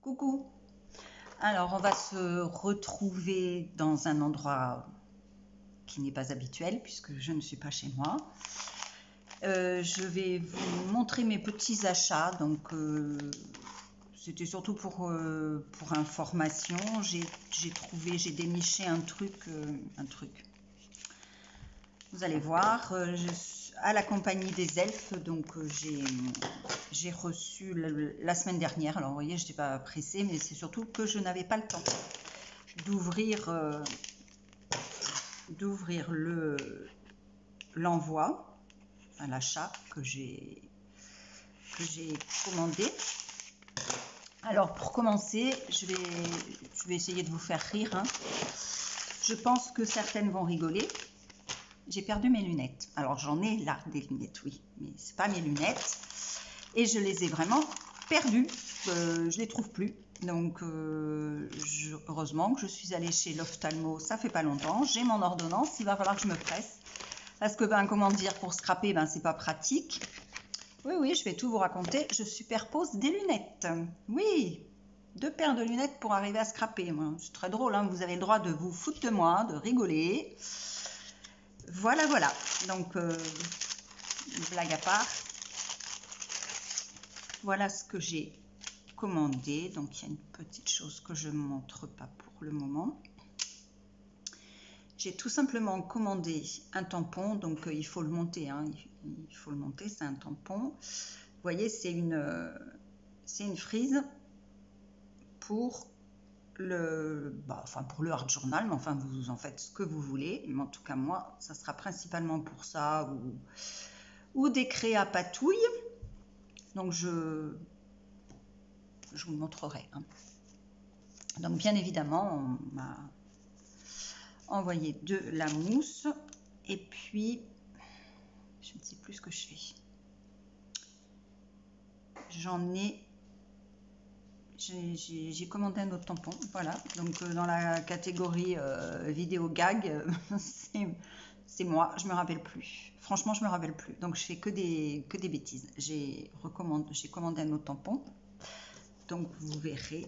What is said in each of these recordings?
Coucou. Alors, on va se retrouver dans un endroit qui n'est pas habituel puisque je ne suis pas chez moi. Je vais vous montrer mes petits achats. Donc, c'était surtout pour information. J'ai déniché un truc. Vous allez voir. À la compagnie des elfes, donc j'ai reçu la semaine dernière. Alors vous voyez, je n'étais pas pressée, mais c'est surtout que je n'avais pas le temps d'ouvrir l'envoi, enfin, l'achat que j'ai commandé. Alors pour commencer, je vais essayer de vous faire rire, hein. Je pense que certaines vont rigoler. J'ai perdu mes lunettes. Alors j'en ai là des lunettes, oui, mais c'est pas mes lunettes. Et je les ai vraiment perdues. Je les trouve plus. Donc heureusement que je suis allée chez l'ophtalmo, ça fait pas longtemps. J'ai mon ordonnance, il va falloir que je me presse. Parce que comment dire, pour scraper, c'est pas pratique. Oui, je vais tout vous raconter. Je superpose des lunettes. Oui, 2 paires de lunettes pour arriver à scraper. C'est très drôle, hein. Vous avez le droit de vous foutre de moi, de rigoler. Voilà. Donc, blague à part. Voilà ce que j'ai commandé. Donc, il y a une petite chose que je ne montre pas pour le moment. J'ai tout simplement commandé un tampon. Donc, il faut le monter. Hein. Il faut le monter, c'est un tampon. Vous voyez, c'est une frise pour pour le hard journal, mais enfin vous en faites ce que vous voulez, mais en tout cas moi ça sera principalement pour ça, ou des créas patouilles. Donc je vous le montrerai, hein. Donc bien évidemment on m'a envoyé de la mousse, et puis je ne sais plus ce que je fais, j'ai commandé un autre tampon, voilà. Donc dans la catégorie vidéo gag, c'est moi, je me rappelle plus. Franchement, je me rappelle plus. Donc je fais que des bêtises. J'ai commandé un autre tampon. Donc vous verrez.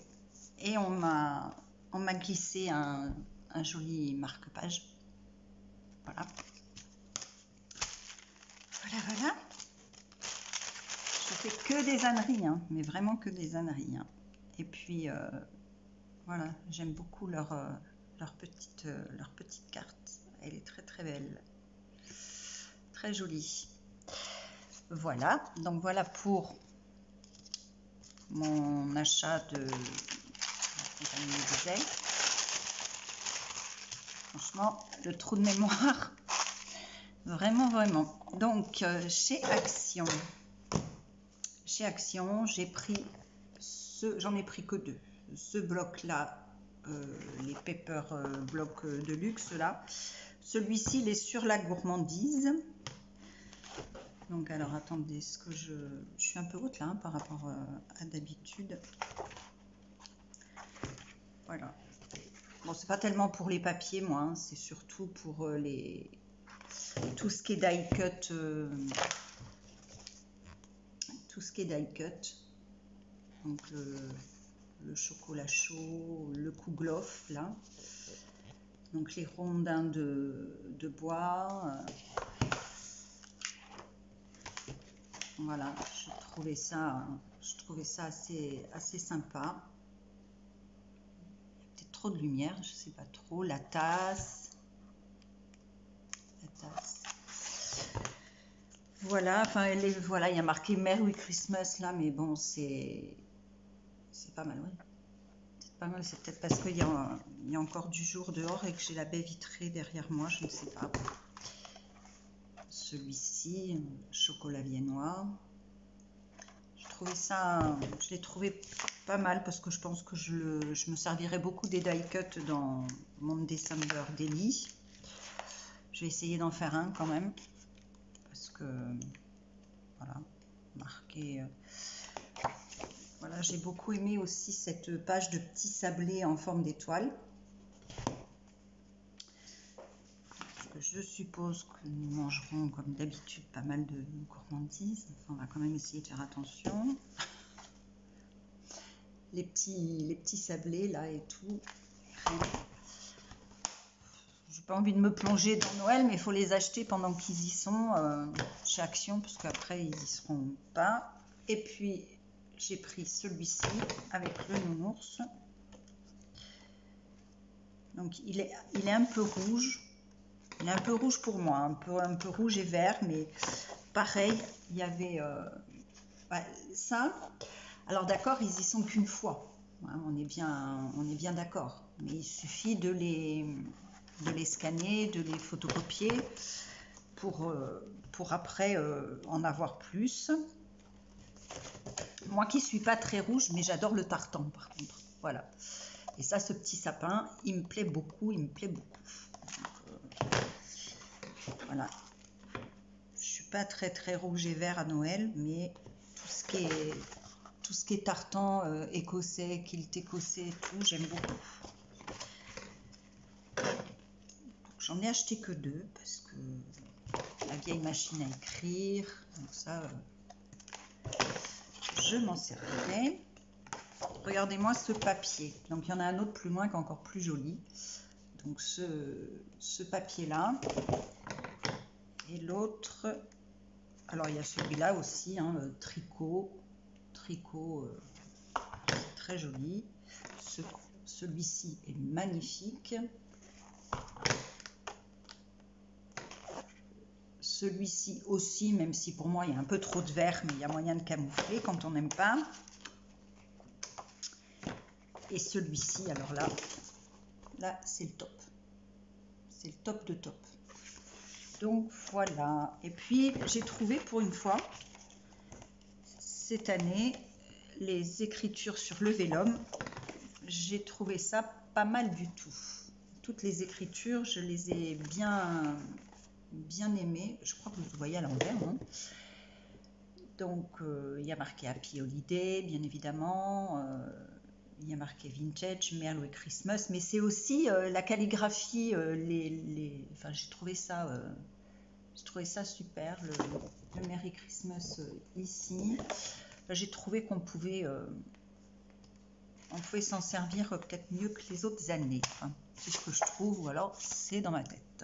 Et on m'a glissé un joli marque-page. Voilà. Voilà. Je fais que des âneries, hein, mais vraiment que des âneries, hein. Et puis voilà, j'aime beaucoup leur petite carte. Elle est très très belle, très jolie. Voilà, donc voilà pour mon achat de la compagnie des elfes. Franchement, le trou de mémoire, vraiment. Donc chez Action, j'ai pris j'en ai pris que 2. Ce bloc là, les Pepper bloc de luxe là. Celui-ci, il est sur la gourmandise. Donc alors attendez, je suis un peu haute là, hein, par rapport à d'habitude. Voilà. Bon, c'est pas tellement pour les papiers, moi, hein, c'est surtout pour tout ce qui est die cut. Tout ce qui est die cut. Donc le chocolat chaud, le kouglof là. Donc les rondins de bois. Voilà, je trouvais ça assez sympa. Peut-être trop de lumière, je sais pas trop. La tasse. Voilà, enfin voilà, il y a marqué Merry Christmas là, mais bon, c'est pas mal, ouais. C'est pas mal, c'est peut-être parce qu'il y a encore du jour dehors et que j'ai la baie vitrée derrière moi, je ne sais pas. Celui-ci, chocolat viennois. Je l'ai trouvé pas mal parce que je pense que je me servirai beaucoup des die cut dans mon December Daily. Je vais essayer d'en faire un quand même parce que voilà, marqué. Voilà, j'ai beaucoup aimé aussi cette page de petits sablés en forme d'étoile. Je suppose que nous mangerons comme d'habitude pas mal de gourmandises. Enfin, on va quand même essayer de faire attention. les petits sablés là et tout. J'ai pas envie de me plonger dans Noël, mais il faut les acheter pendant qu'ils y sont chez Action, parce qu'après ils y seront pas. Et puis j'ai pris celui-ci avec le nounours. Donc il est un peu rouge. Il est un peu rouge pour moi, un peu rouge et vert, mais pareil, il y avait ça. Alors d'accord, ils y sont qu'une fois, hein, on est bien d'accord, mais il suffit de les scanner, de les photocopier pour après en avoir plus. Moi qui suis pas très rouge, mais j'adore le tartan par contre, voilà. Et ça, ce petit sapin, il me plaît beaucoup, Donc, voilà. Je suis pas très rouge et vert à Noël, mais tout ce qui est tartan écossais, kilt écossais et tout, j'aime beaucoup. J'en ai acheté que 2 parce que la vieille machine à écrire, donc ça, je m'en servirai. Regardez-moi ce papier. Donc il y en a un autre plus loin qui est encore plus joli. Donc ce papier-là. Et l'autre, alors il y a celui-là aussi, hein, tricot, très joli. Celui-ci est magnifique. Celui-ci aussi, même si pour moi il y a un peu trop de vert, mais il y a moyen de camoufler quand on n'aime pas. Et celui-ci, alors là c'est le top. C'est le top de top. Donc voilà. Et puis j'ai trouvé pour une fois, cette année, les écritures sur le vélum. J'ai trouvé ça pas mal du tout. Toutes les écritures, je les ai bien aimées. Je crois que vous voyez à l'envers. Hein. Donc il y a marqué Happy Holiday, bien évidemment. Il y a marqué Vintage, Merry Christmas, mais c'est aussi la calligraphie. Enfin, j'ai trouvé ça super. Le Merry Christmas ici. J'ai trouvé qu'on pouvait s'en servir peut-être mieux que les autres années. Hein. C'est ce que je trouve, ou alors c'est dans ma tête.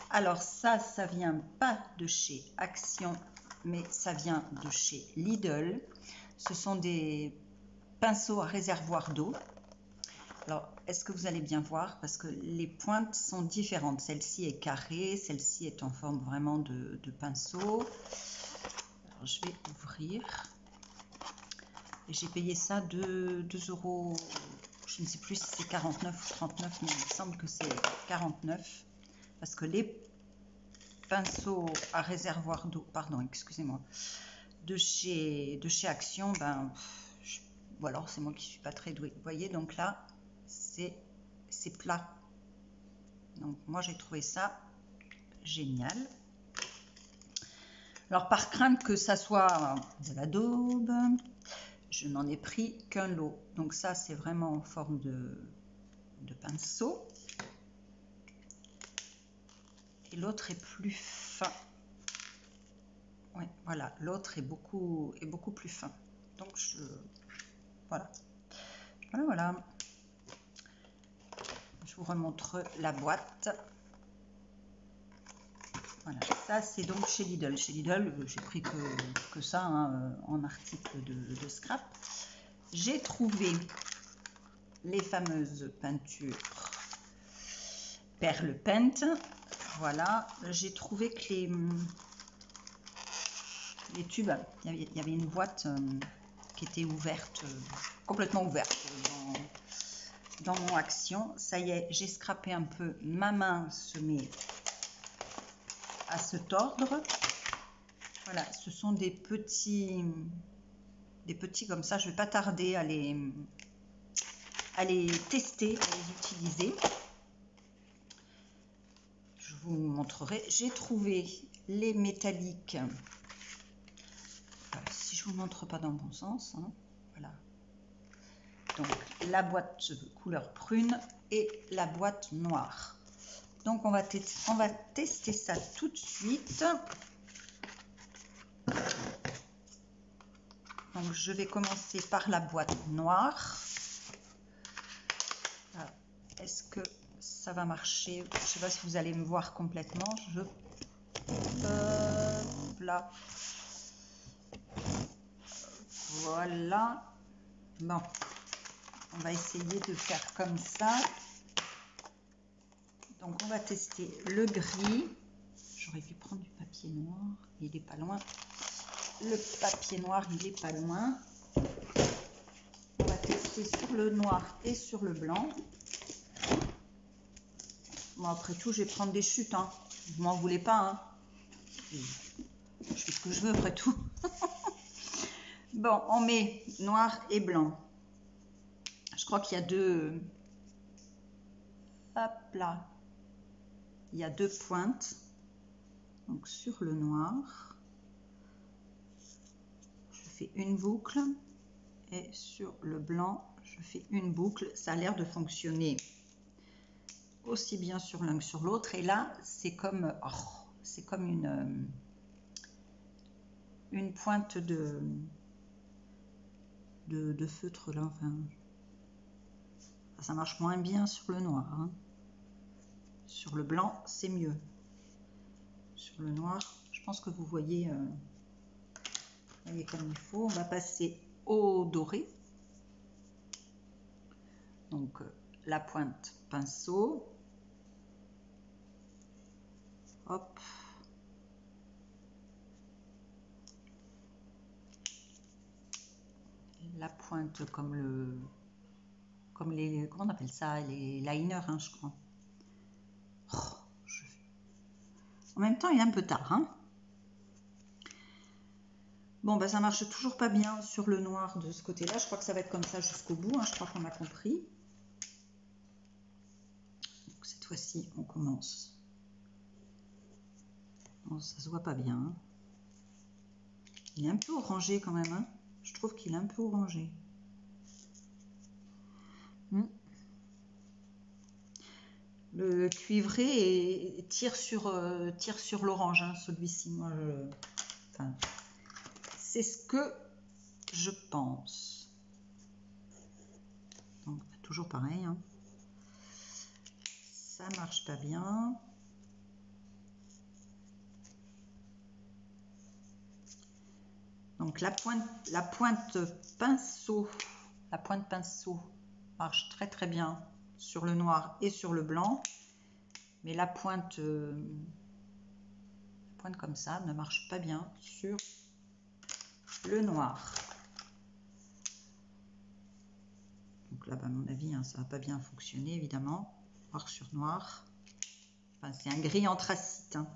Alors ça vient pas de chez Action, mais ça vient de chez Lidl. Ce sont des pinceaux à réservoir d'eau. Alors, est-ce que vous allez bien voir? Parce que les pointes sont différentes. Celle-ci est carrée, celle-ci est en forme vraiment de pinceau. Alors, je vais ouvrir. Et j'ai payé ça 2 €. Je ne sais plus si c'est 49 ou 39, mais il me semble que c'est 49. Parce que les pinceaux à réservoir d'eau, pardon, excusez-moi, de chez Action, ben, ou alors c'est moi qui suis pas très douée. Vous voyez, donc là, c'est plat. Donc moi, j'ai trouvé ça génial. Alors, par crainte que ça soit de la daube, je n'en ai pris qu'un lot. Donc ça, c'est vraiment en forme de pinceau. Et l'autre est plus fin. Ouais, voilà, l'autre est beaucoup plus fin. Donc voilà. Voilà. Je vous remontre la boîte. Voilà, ça c'est donc chez Lidl. Chez Lidl, j'ai pris que ça hein, en article de scrap. J'ai trouvé les fameuses peintures Perle Paint. Voilà, j'ai trouvé que les tubes, il y avait une boîte qui était ouverte, complètement ouverte dans mon Action. Ça y est, j'ai scrappé un peu, ma main se met à se tordre. Voilà, ce sont des petits comme ça. Je vais pas tarder à les tester, à les utiliser. Je vous montrerai. J'ai trouvé les métalliques. Si je vous montre pas dans le bon sens, hein, voilà. Donc la boîte couleur prune et la boîte noire. Donc on va tester ça tout de suite. Donc, je vais commencer par la boîte noire. Est-ce que ça va marcher? Je ne sais pas si vous allez me voir complètement. Là. Voilà. Bon, on va essayer de faire comme ça. Donc, on va tester le gris. J'aurais dû prendre du papier noir. Il n'est pas loin. Le papier noir, il n'est pas loin. On va tester sur le noir et sur le blanc. Bon, après tout, je vais prendre des chutes. Hein. Vous m'en voulez pas. Hein. Je fais ce que je veux après tout. Bon, on met noir et blanc. Je crois qu'il y a deux... Hop là. Il y a deux pointes. Donc, sur le noir, je fais une boucle. Et sur le blanc, je fais une boucle. Ça a l'air de fonctionner aussi bien sur l'un que sur l'autre. Et là, c'est comme une pointe de feutre là. Enfin, ça marche moins bien sur le noir. Hein. Sur le blanc, c'est mieux. Sur le noir, je pense que vous voyez comme il faut. On va passer au doré. Donc, la pointe pinceau. Hop. La pointe comme les, comment on appelle ça, les liners, hein, je crois. Oh, en même temps, il est un peu tard. Hein. Bon, ben, ça marche toujours pas bien sur le noir de ce côté-là. Je crois que ça va être comme ça jusqu'au bout. Hein. Je crois qu'on a compris. Donc, cette fois-ci, on commence. Bon, ça se voit pas bien. Hein. Il est un peu orangé quand même. Hein. Je trouve qu'il est un peu orangé. Le cuivré tire sur l'orange, hein, celui-ci. Moi, enfin, c'est ce que je pense. Donc, toujours pareil. Hein. Ça marche pas bien. Donc, la pointe pinceau marche très très bien sur le noir et sur le blanc. Mais la pointe comme ça ne marche pas bien sur le noir. Donc là, à mon avis, hein, ça va pas bien fonctionner, évidemment. Noir sur noir. Enfin, c'est un gris anthracite. Hein.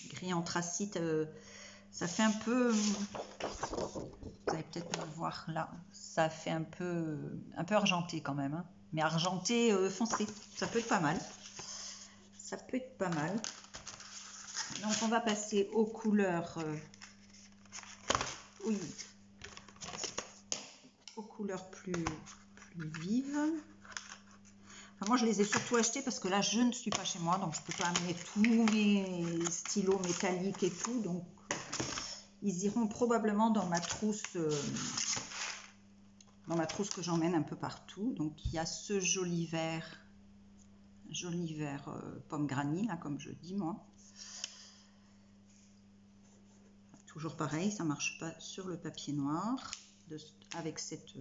Gris anthracite, ça fait un peu... Vous allez peut-être me voir là. Ça fait un peu argenté quand même. Hein. Mais argenté foncé. Ça peut être pas mal. Ça peut être pas mal. Donc, on va passer aux couleurs... oui. Aux couleurs plus vives. Enfin, moi, je les ai surtout achetés parce que là, je ne suis pas chez moi. Donc, je ne peux pas amener tous mes stylos métalliques et tout. Donc, ils iront probablement dans ma trousse... que j'emmène un peu partout. Donc, il y a ce joli vert pomme granit, là, comme je dis, moi. Toujours pareil, ça marche pas sur le papier noir. Avec cette...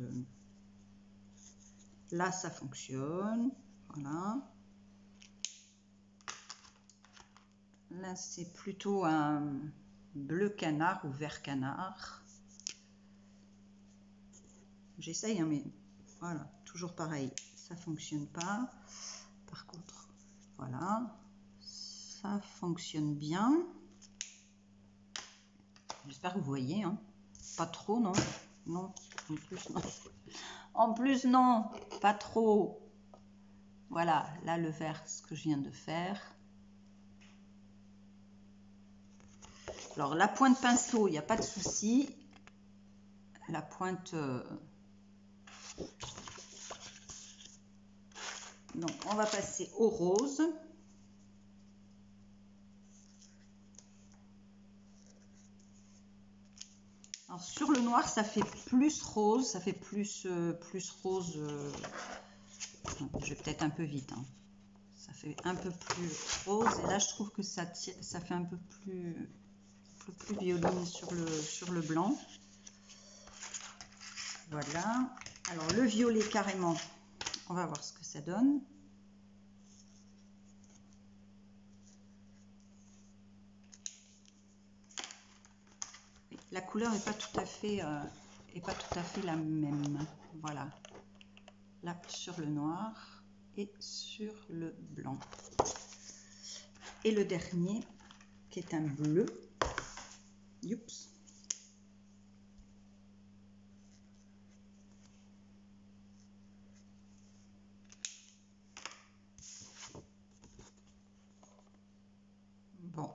là, ça fonctionne. Voilà. Là, c'est plutôt un bleu canard ou vert canard. J'essaye, hein, mais voilà, toujours pareil, ça fonctionne pas. Par contre, voilà, ça fonctionne bien. J'espère que vous voyez, hein. Pas trop, non? Non, en plus, non. En plus, non, pas trop. Voilà, là, le vert, ce que je viens de faire. Alors, la pointe pinceau, il n'y a pas de souci. La pointe... donc, on va passer au rose. Alors sur le noir, ça fait plus rose, ça fait plus rose. Je vais peut-être un peu vite. Hein. Ça fait un peu plus rose. Et là, je trouve que ça fait un peu plus violine sur le blanc. Voilà. Alors le violet carrément, on va voir ce que ça donne. La couleur n'est pas tout à fait la même. Voilà. Là sur le noir et sur le blanc. Et le dernier qui est un bleu. Youps. Bon,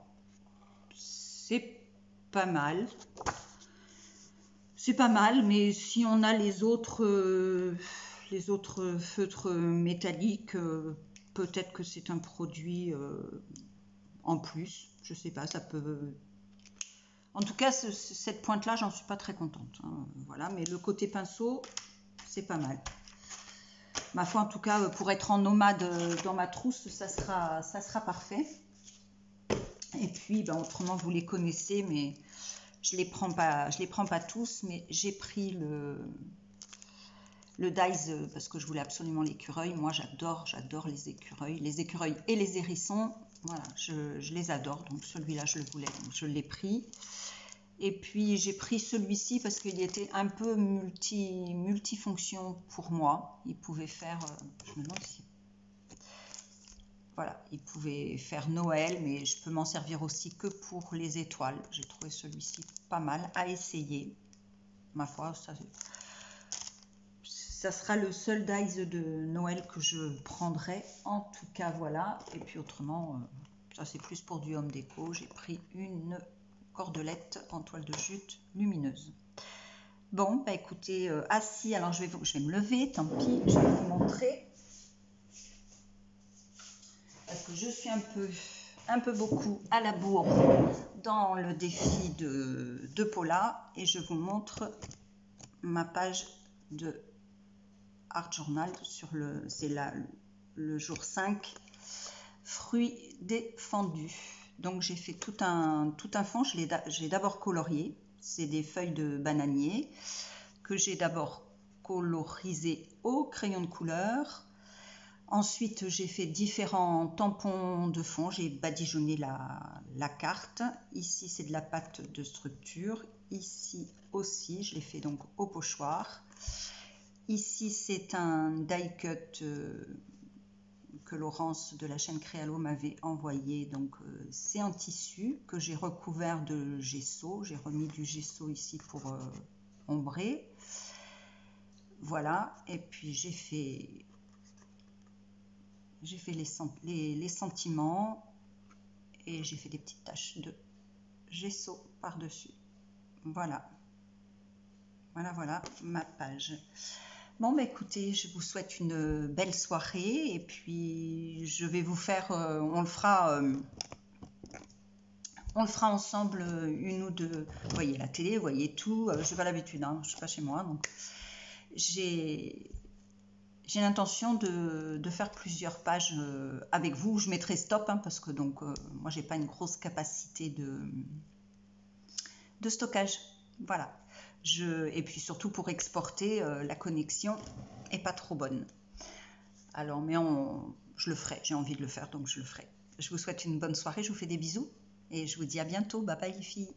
c'est pas mal. C'est pas mal, mais si on a les autres feutres métalliques, peut-être que c'est un produit en plus. Je sais pas, ça peut. En tout cas, cette pointe-là, j'en suis pas très contente. Hein, voilà, mais le côté pinceau, c'est pas mal. Ma foi, en tout cas, pour être en nomade dans ma trousse, ça sera parfait. Et puis, ben, autrement, vous les connaissez, mais je les prends pas tous, mais j'ai pris le Dies parce que je voulais absolument l'écureuil. Moi, j'adore les écureuils et les hérissons. Voilà, je les adore. Donc celui-là, je le voulais, donc je l'ai pris. Et puis j'ai pris celui-ci parce qu'il était un peu multifonction pour moi. Il pouvait faire, je me demande si, voilà, il pouvait faire Noël, mais je peux m'en servir aussi que pour les étoiles. J'ai trouvé celui-ci pas mal à essayer. Ma foi, ça sera le seul dies de Noël que je prendrai. En tout cas, voilà. Et puis autrement, ça c'est plus pour du home déco. J'ai pris une cordelette en toile de jute lumineuse. Bon, bah écoutez, assis, alors je vais me lever, tant pis, je vais vous montrer. Parce que je suis un peu beaucoup à la bourre dans le défi de Paula. Et je vous montre ma page de Art Journal c'est le jour 5, fruits défendus. Donc j'ai fait tout un fond, j'ai d'abord colorié, c'est des feuilles de bananier que j'ai d'abord colorisé au crayon de couleur. Ensuite j'ai fait différents tampons de fond, j'ai badigeonné la carte. Ici c'est de la pâte de structure, ici aussi je l'ai fait donc au pochoir. Ici, c'est un die cut que Laurence de la chaîne Créalo m'avait envoyé. Donc, c'est en tissu que j'ai recouvert de gesso. J'ai remis du gesso ici pour ombrer. Voilà. Et puis, j'ai fait les sentiments et j'ai fait des petites taches de gesso par-dessus. Voilà. Voilà ma page. Bon, bah écoutez, je vous souhaite une belle soirée et puis je vais vous faire, on le fera ensemble une ou deux. Vous voyez la télé, vous voyez tout. Je n'ai pas l'habitude, hein, je ne suis pas chez moi, donc j'ai l'intention de faire plusieurs pages avec vous. Je mettrai stop hein, parce que donc moi j'ai pas une grosse capacité de stockage. Voilà. Et puis surtout pour exporter, la connexion est pas trop bonne. Alors, mais je le ferai, j'ai envie de le faire, donc je le ferai. Je vous souhaite une bonne soirée, je vous fais des bisous et je vous dis à bientôt. Bye bye les filles.